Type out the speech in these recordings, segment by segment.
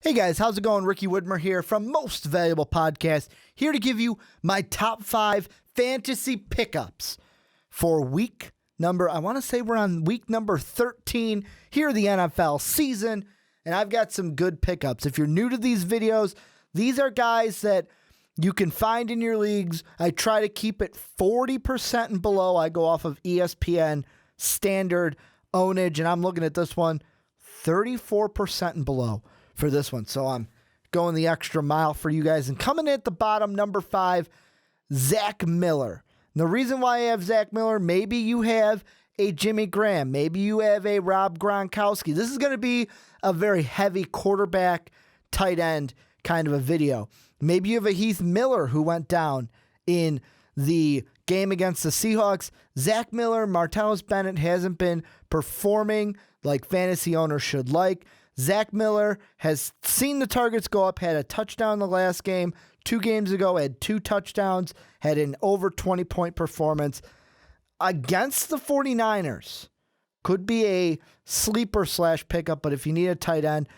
Hey guys, how's it going? Ricky Widmer here from Most Valuable Podcast, here to give you my top 5 fantasy pickups for week number, I want to say we're on week number 13 here in the NFL season, and I've got some good pickups. If you're new to these videos, these are guys that you can find in your leagues. I try to keep it 40% and below. I go off of ESPN standard ownage, and I'm looking at this one, 34% and below for this one. So I'm going the extra mile for you guys. And coming in at the bottom, number 5, Zach Miller. And the reason why I have Zach Miller, maybe you have a Jimmy Graham. Maybe you have a Rob Gronkowski. This is going to be a very heavy quarterback, tight end kind of a video. Maybe you have a Heath Miller who went down in the game against the Seahawks. Zach Miller, Martellus Bennett hasn't been performing like fantasy owners should like. Zach Miller has seen the targets go up, had a touchdown the last game. 2 games ago, had 2 touchdowns, had an over 20-point performance against the 49ers. Could be a sleeper / pickup, but if you need a tight end,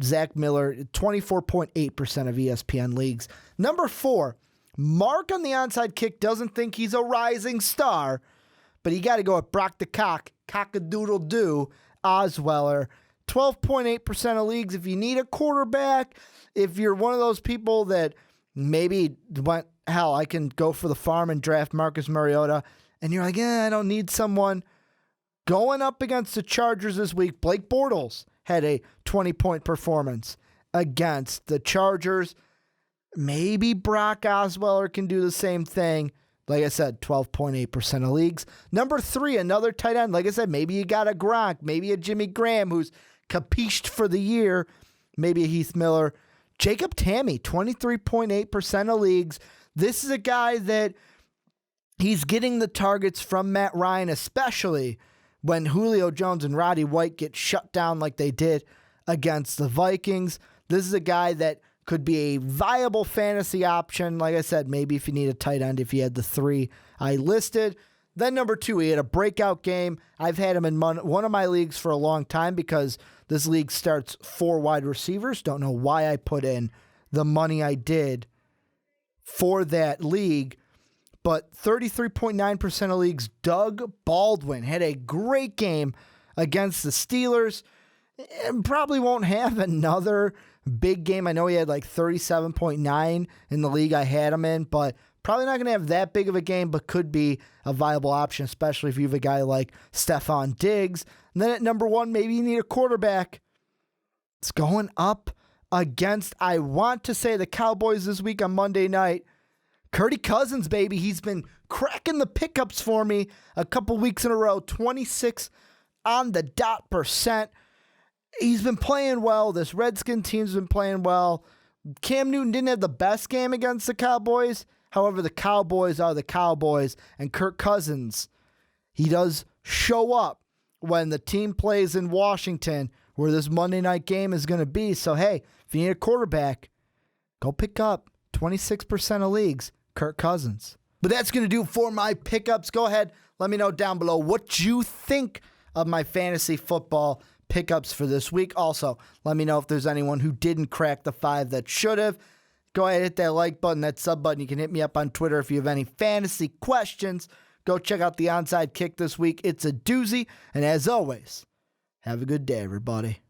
Zach Miller, 24.8% of ESPN leagues. Number 4, Mark on the onside kick doesn't think he's a rising star, but you got to go with Brock the Cock-a-doodle-doo, Osweiler. 12.8% of leagues. If you need a quarterback, if you're one of those people that maybe went, hell, I can go for the farm and draft Marcus Mariota, and you're like, I don't need someone. Going up against the Chargers this week, Blake Bortles had a 20-point performance against the Chargers. Maybe Brock Osweiler can do the same thing. Like I said, 12.8% of leagues. Number 3, another tight end. Like I said, maybe you got a Gronk, maybe a Jimmy Graham who's capished for the year, maybe a Heath Miller. Jacob Tamme, 23.8% of leagues. This is a guy that he's getting the targets from Matt Ryan, especially when Julio Jones and Roddy White get shut down like they did against the Vikings. This is a guy that could be a viable fantasy option. Like I said, maybe if you need a tight end, if you had the 3 I listed. Then number 2, he had a breakout game. I've had him in one of my leagues for a long time because this league starts 4 wide receivers. Don't know why I put in the money I did for that league. But 33.9% of leagues, Doug Baldwin had a great game against the Steelers. And probably won't have another big game. I know he had like 37.9 in the league I had him in, but probably not going to have that big of a game, but could be a viable option, especially if you have a guy like Stephon Diggs. And then at number 1, maybe you need a quarterback. It's going up against, I want to say, the Cowboys this week on Monday night. Kirk Cousins, baby. He's been cracking the pickups for me a couple weeks in a row. 26 on the dot %. He's been playing well. This Redskin team's been playing well. Cam Newton didn't have the best game against the Cowboys. However, the Cowboys are the Cowboys, and Kirk Cousins, he does show up when the team plays in Washington, where this Monday night game is going to be. So, hey, if you need a quarterback, go pick up 26% of leagues, Kirk Cousins. But that's going to do it for my pickups. Go ahead, let me know down below what you think of my fantasy football pickups for this week. Also, let me know if there's anyone who didn't crack the 5 that should have. Go ahead, hit that like button, that sub button. You can hit me up on Twitter if you have any fantasy questions. Go check out the onside kick this week. It's a doozy. And as always, have a good day, everybody.